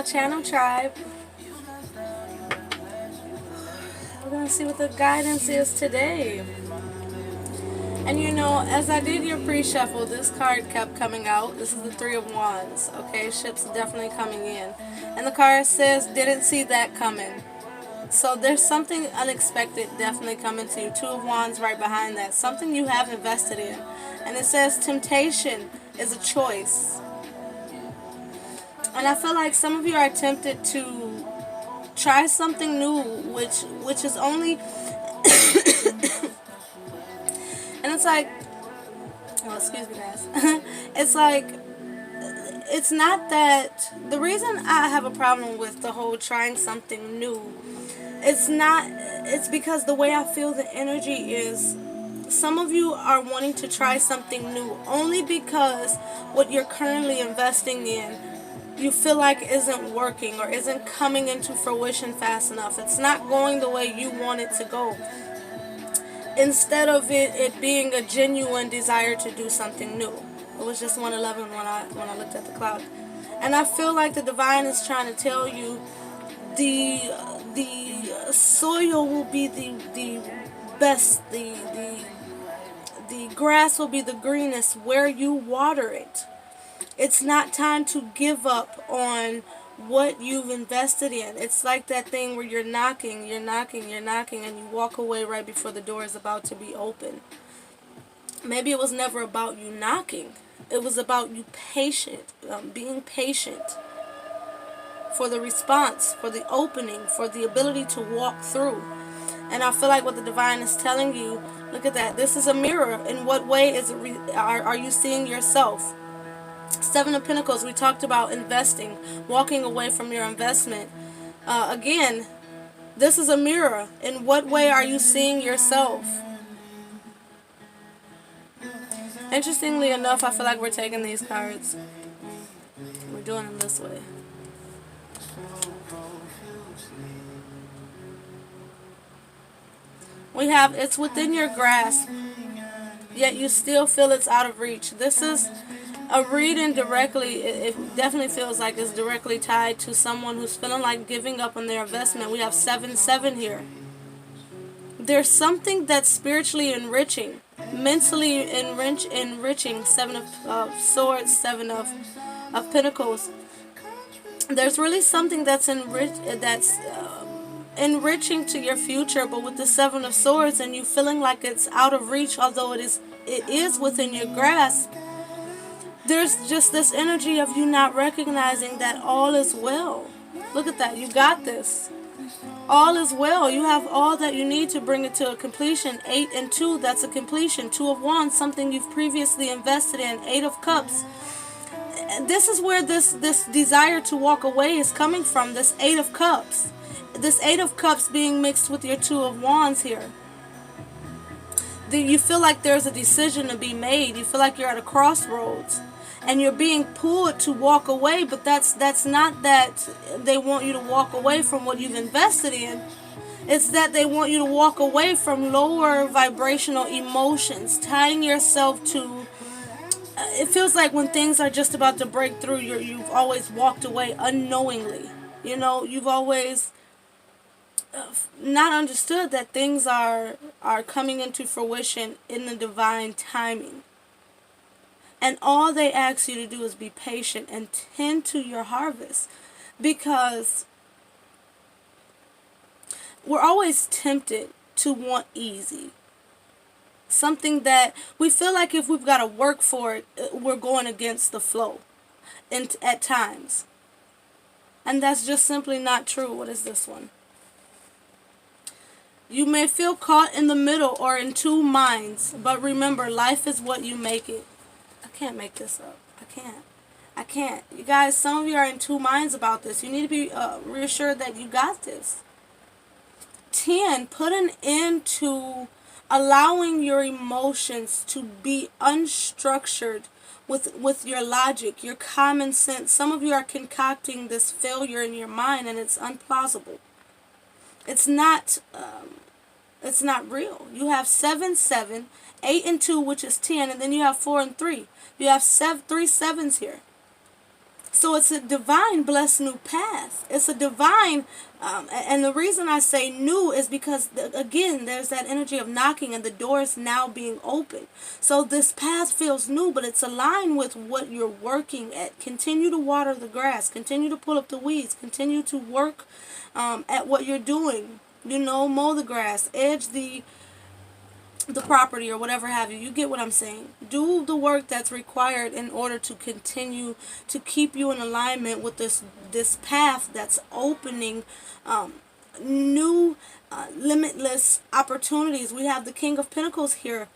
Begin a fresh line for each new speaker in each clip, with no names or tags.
Channel tribe. We're gonna see what the guidance is today. And as I did your pre-shuffle, this card kept coming out. This is the Three of Wands. Okay, ship's definitely coming in. And the card says, didn't see that coming. So there's something unexpected definitely coming to you. Two of Wands right behind that. Something you have invested in. And it says temptation is a choice. And I feel like some of you are tempted to try something new, which is only and it's like, oh, excuse me guys. It's like, it's not that the reason I have a problem with the whole trying something new, it's because the way I feel the energy is, some of you are wanting to try something new only because what you're currently investing in you feel like isn't working or isn't coming into fruition fast enough. It's not going the way you want it to go. Instead of it being a genuine desire to do something new. It was just 1:11 when I looked at the clock. And I feel like the divine is trying to tell you the soil will be the best, the grass will be the greenest where you water it. It's not time to give up on what you've invested in. It's like that thing where you're knocking, and you walk away right before the door is about to be open. Maybe it was never about you knocking. It was about you being patient for the response, for the opening, for the ability to walk through. And I feel like what the divine is telling you, look at that. This is a mirror. In what way are you seeing yourself? Seven of Pentacles, we talked about investing, walking away from your investment. Again, this is a mirror. In what way are you seeing yourself? Interestingly enough, I feel like we're taking these cards. We're doing them this way. We have, it's within your grasp, yet you still feel it's out of reach. This is a reading directly, it definitely feels like it's directly tied to someone who's feeling like giving up on their investment. We have 7-7 here. There's something that's spiritually enriching, mentally enriching. 7 of Swords, 7 of Pentacles. There's really something that's enriching to your future, but with the 7 of Swords and you feeling like it's out of reach, although it is within your grasp. There's just this energy of you not recognizing that all is well. Look at that. You got this. All is well. You have all that you need to bring it to a completion. 8 and 2, that's a completion. 2 of Wands, something you've previously invested in. 8 of Cups. This is where this desire to walk away is coming from. This 8 of Cups. This 8 of Cups being mixed with your 2 of Wands here. You feel like there's a decision to be made. You feel like you're at a crossroads. And you're being pulled to walk away, but that's not that they want you to walk away from what you've invested in. It's that they want you to walk away from lower vibrational emotions, tying yourself to... it feels like when things are just about to break through, you've always walked away unknowingly. You've always not understood that things are coming into fruition in the divine timing. And all they ask you to do is be patient and tend to your harvest. Because we're always tempted to want easy. Something that we feel like if we've got to work for it, we're going against the flow at times. And that's just simply not true. What is this one? You may feel caught in the middle or in two minds. But remember, life is what you make it. I can't make this up. I can't. You guys, some of you are in two minds about this. You need to be reassured that you got this. 10, put an end to allowing your emotions to be unstructured with your logic, your common sense. Some of you are concocting this failure in your mind, and it's unplausible. It's not real. You have 7-7, 8 and 2, which is 10, and then you have 4 and 3. You have 3 sevens here. So it's a divine blessed new path. It's a divine, and the reason I say new is because, again, there's that energy of knocking and the door is now being opened. So this path feels new, but it's aligned with what you're working at. Continue to water the grass. Continue to pull up the weeds. Continue to work at what you're doing. You know, mow the grass, edge the property or whatever have you. You get what I'm saying. Do the work that's required in order to continue to keep you in alignment with this path that's opening new limitless opportunities. We have the King of Pentacles here.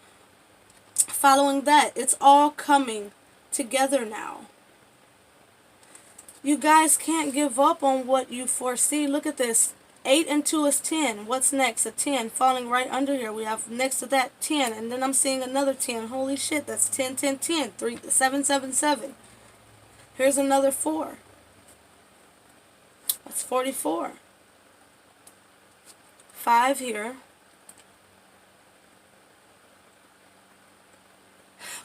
Following that, it's all coming together now. You guys can't give up on what you foresee. Look at this. 8 and 2 is 10. What's next? A 10 falling right under here. We have next to that 10. And then I'm seeing another 10. Holy shit, that's 10, 10, 10. 3, 7, 7, 7. Here's another 4. That's 44. 5 here.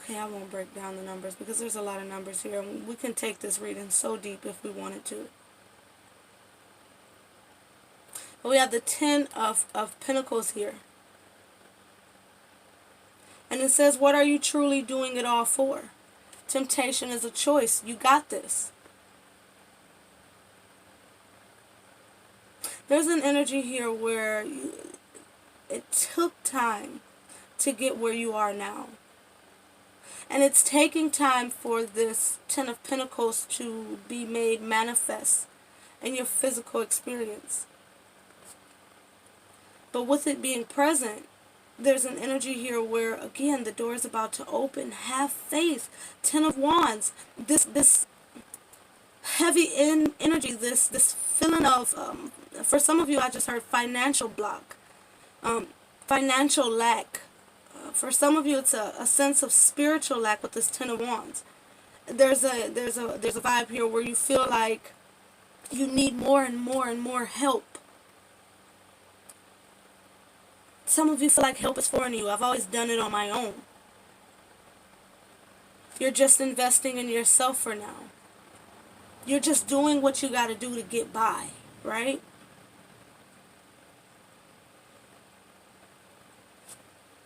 Okay, I won't break down the numbers because there's a lot of numbers here. We can take this reading so deep if we wanted to. But we have the 10 of Pentacles here. And it says, what are you truly doing it all for? Temptation is a choice. You got this. There's an energy here where it took time to get where you are now. And it's taking time for this 10 of Pentacles to be made manifest in your physical experience. But with it being present, there's an energy here where, again, the door is about to open. Have faith. 10 of Wands. This heavy energy, this feeling of, for some of you, I just heard financial block, financial lack. For some of you, it's a sense of spiritual lack with this 10 of Wands. There's a vibe here where you feel like you need more and more and more help. Some of you feel like help is foreign to you. I've always done it on my own. You're just investing in yourself for now. You're just doing what you got to do to get by, right?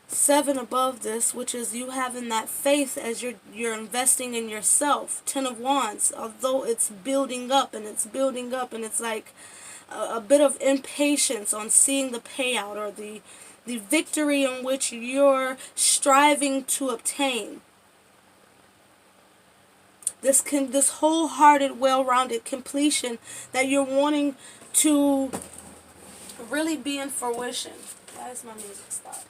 Seven above this, which is you having that faith as you're investing in yourself. 10 of Wands, although it's building up and it's building up and it's like a bit of impatience on seeing the payout or the victory in which you're striving to obtain. This wholehearted, well-rounded completion that you're wanting to really be in fruition. Why is my music stopped?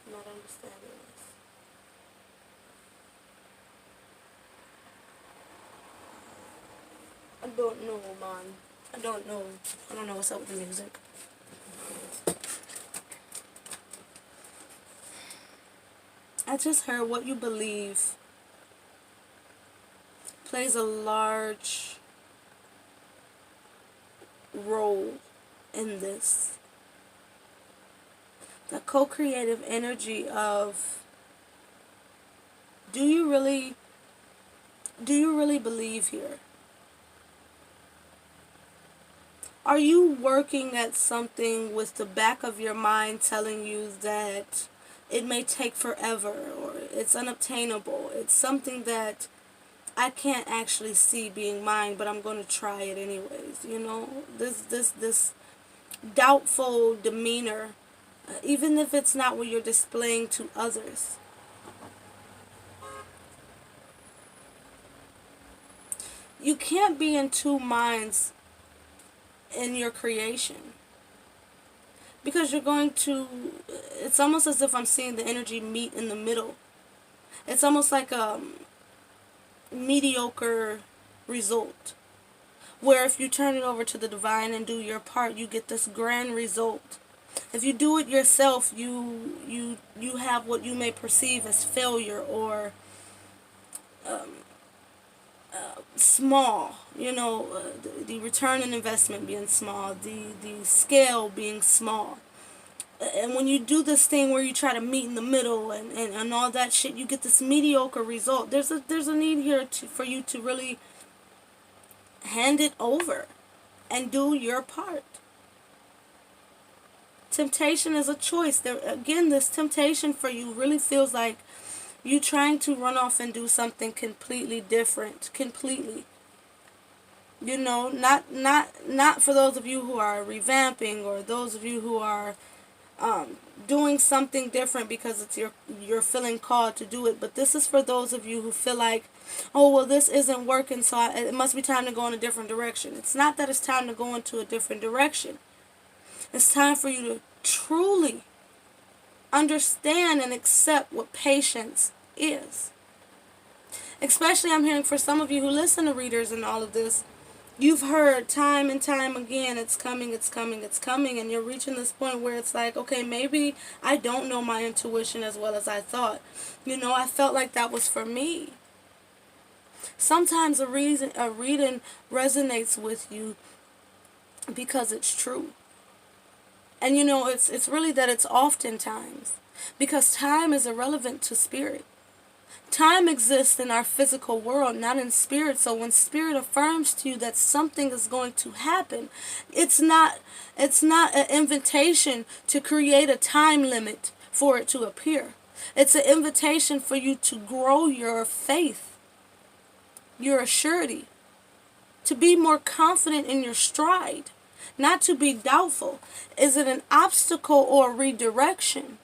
I'm not understanding this. I don't know, man. I don't know. I don't know what's up with the music. I just heard what you believe plays a large role in this. The co-creative energy of, do you really believe here? Are you working at something with the back of your mind telling you that it may take forever or it's unobtainable? It's something that I can't actually see being mine, but I'm going to try it anyways. You know, this doubtful demeanor, even if it's not what you're displaying to others. You can't be in two minds in your creation, because you're going to, it's almost as if I'm seeing the energy meet in the middle. It's almost like a mediocre result, where if you turn it over to the divine and do your part, you get this grand result. If you do it yourself, you have what you may perceive as failure or small, you know, the return on investment being small, the scale being small. And when you do this thing where you try to meet in the middle and all that shit, you get this mediocre result. There's a need here for you to really hand it over and do your part. Temptation is a choice. There, again, this temptation for you really feels like you trying to run off and do something completely different. Completely. You know, not for those of you who are revamping, or those of you who are doing something different because it's you're feeling called to do it. But this is for those of you who feel like, oh, well, this isn't working, so it must be time to go in a different direction. It's not that it's time to go into a different direction. It's time for you to truly understand and accept what patience is. Especially, I'm hearing for some of you who listen to readers and all of this, you've heard time and time again, it's coming, it's coming, it's coming, and you're reaching this point where it's like, okay, maybe I don't know my intuition as well as I thought. You know, I felt like that was for me. Sometimes a reading resonates with you because it's true. And you know, it's really that it's oftentimes, because time is irrelevant to spirit. Time exists in our physical world, not in spirit. So when spirit affirms to you that something is going to happen, it's not an invitation to create a time limit for it to appear. It's an invitation for you to grow your faith, your assurity, to be more confident in your stride, not to be doubtful. Is it an obstacle or a redirection?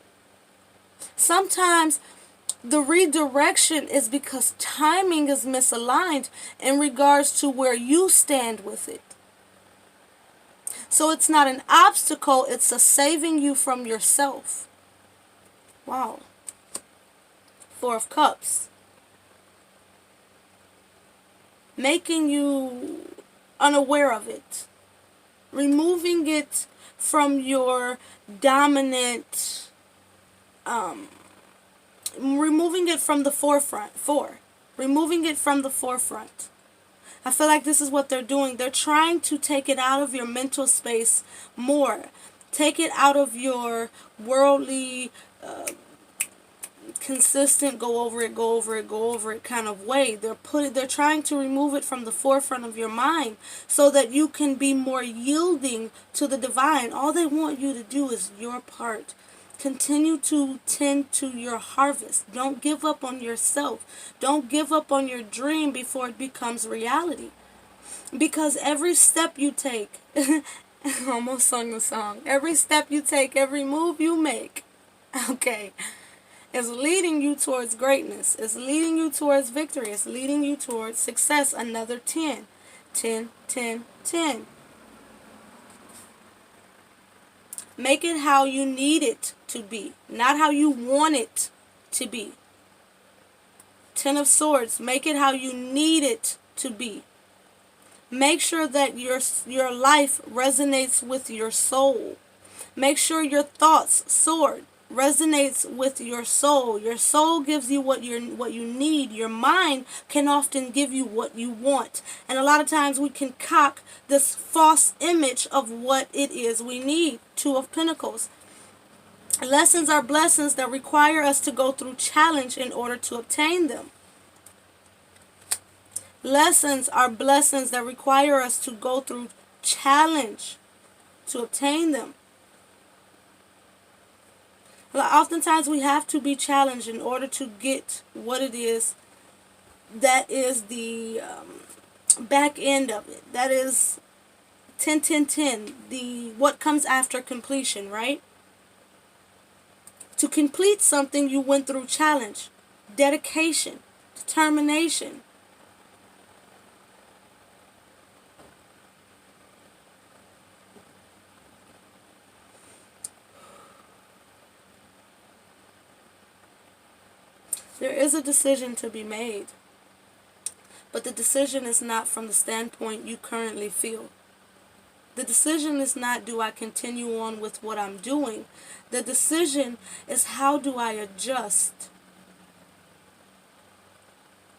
Sometimes the redirection is because timing is misaligned in regards to where you stand with it. So it's not an obstacle, it's a saving you from yourself. Wow. Four of Cups. Making you unaware of it. Removing it from your dominant, removing it from the forefront. Removing it from the forefront. I feel like this is what they're doing. They're trying to take it out of your mental space more. Take it out of your worldly, consistent, go over it kind of way. They're trying to remove it from the forefront of your mind so that you can be more yielding to the divine. All they want you to do is your part. Continue to tend to your harvest. Don't give up on yourself. Don't give up on your dream before it becomes reality. Because every step you take, I almost sung the song, every step you take, every move you make, okay, is leading you towards greatness. It's leading you towards victory. It's leading you towards success. Another 10. 10, 10, 10. Make it how you need it to be, not how you want it to be. 10 of Swords. Make it how you need it to be. Make sure that your life resonates with your soul. Make sure your thoughts, Sword, resonates with your soul. Your soul gives you what you need. Your mind can often give you what you want. And a lot of times we concoct this false image of what it is we need. 2 of Pentacles. Lessons are blessings that require us to go through challenge in order to obtain them. Lessons are blessings that require us to go through challenge to obtain them. Oftentimes we have to be challenged in order to get what it is that is the back end of it. That is 10, 10, 10. What comes after completion, right? To complete something, you went through challenge, dedication, determination. There is a decision to be made, but the decision is not from the standpoint you currently feel. The decision is not, do I continue on with what I'm doing? The decision is, how do I adjust?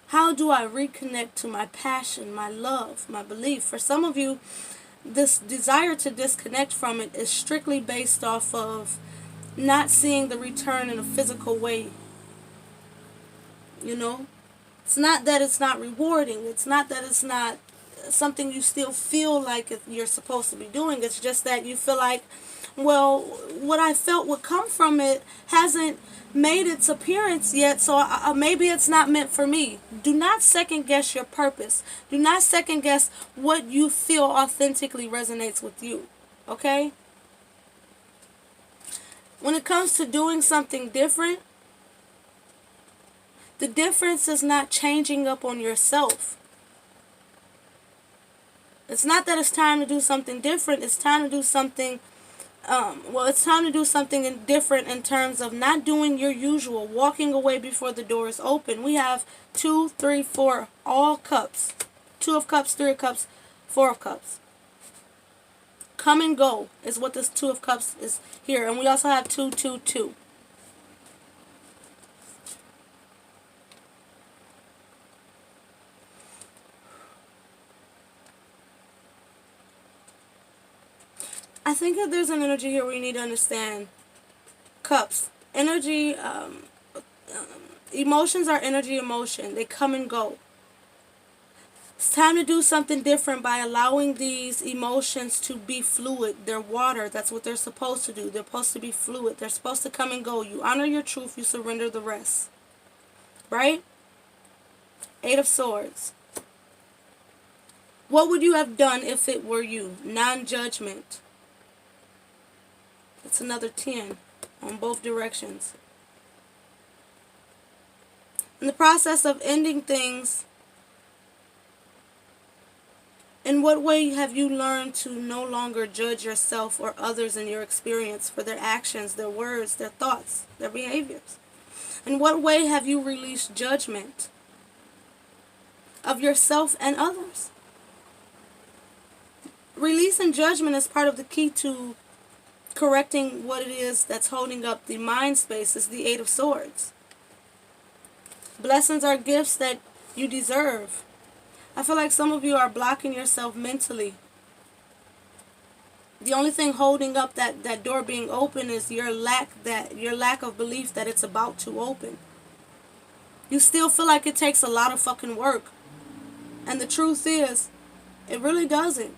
How do I reconnect to my passion, my love, my belief? For some of you, this desire to disconnect from it is strictly based off of not seeing the return in a physical way. You know, it's not that it's not rewarding. It's not that it's not something you still feel like you're supposed to be doing. It's just that you feel like, well, what I felt would come from it hasn't made its appearance yet, so maybe it's not meant for me. Do not second guess your purpose. Do not second guess what you feel authentically resonates with you. Okay? When it comes to doing something different, the difference is not changing up on yourself. It's not that it's time to do something different. It's time to do something, it's time to do something different in terms of not doing your usual, walking away before the door is open. We have 2, 3, 4, all cups. 2 of cups, 3 of cups, 4 of cups. Come and go is what this 2 of cups is here. And we also have 2, 2, 2. I think that there's an energy here we need to understand. Cups. Energy, emotions are energy emotion. They come and go. It's time to do something different by allowing these emotions to be fluid. They're water. That's what they're supposed to do. They're supposed to be fluid. They're supposed to come and go. You honor your truth. You surrender the rest. Right? 8 of Swords. What would you have done if it were you? Non-judgment. It's another 10 on both directions. In the process of ending things, in what way have you learned to no longer judge yourself or others in your experience for their actions, their words, their thoughts, their behaviors? In what way have you released judgment of yourself and others? Releasing judgment is part of the key to correcting what it is that's holding up the mind space. Is the 8 of Swords. Blessings are gifts that you deserve. I feel like some of you are blocking yourself mentally. The only thing holding up that door being open is your lack of belief that it's about to open. You still feel like it takes a lot of fucking work. And the truth is, it really doesn't.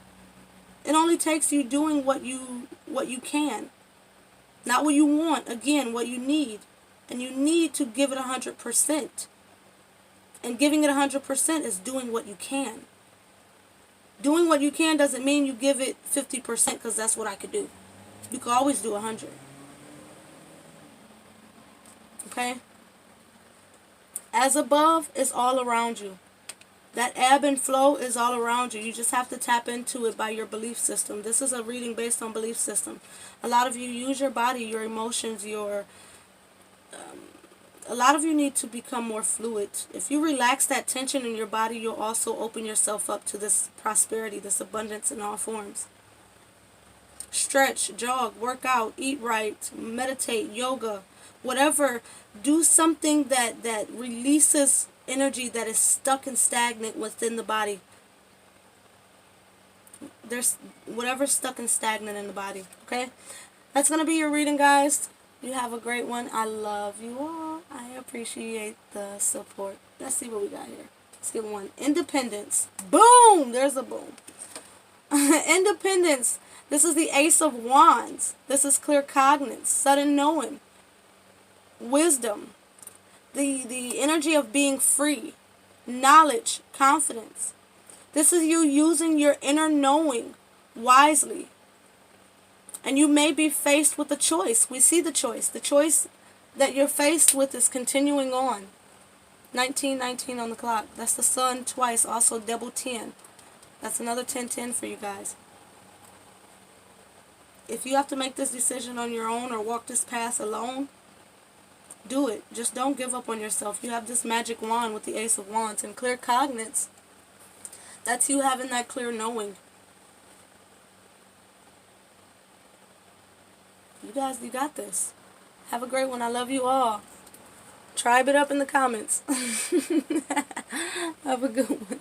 It only takes you doing what you can. Not what you want, again, what you need. And you need to give it 100%. And giving it 100% is doing what you can. Doing what you can doesn't mean you give it 50% because that's what I could do. You can always do 100. Okay? As above is all around you. That ebb and flow is all around you. You just have to tap into it by your belief system. This is a reading based on belief system. A lot of you use your body, your emotions, a lot of you need to become more fluid. If you relax that tension in your body, you'll also open yourself up to this prosperity, this abundance in all forms. Stretch, jog, work out, eat right, meditate, yoga, whatever. Do something that releases energy that is stuck and stagnant within the body. There's whatever's stuck and stagnant in the body. Okay? That's going to be your reading, guys. You have a great one. I love you all. I appreciate the support. Let's see what we got here. Let's get one. Independence. Boom! There's a boom. Independence. This is the Ace of Wands. This is clear cognizance, sudden knowing, wisdom, the energy of being free, knowledge, confidence. This is you using your inner knowing wisely. And you may be faced with a choice. We see the choice. The choice that you're faced with is continuing on. 1919 on the clock. That's the sun twice. Also double 10. That's another 1010 for you guys. If you have to make this decision on your own or walk this path alone, do it. Just don't give up on yourself. You have this magic wand with the Ace of Wands and clear cognizance. That's you having that clear knowing. You guys, you got this. Have a great one. I love you all. Tribe it up in the comments. Have a good one.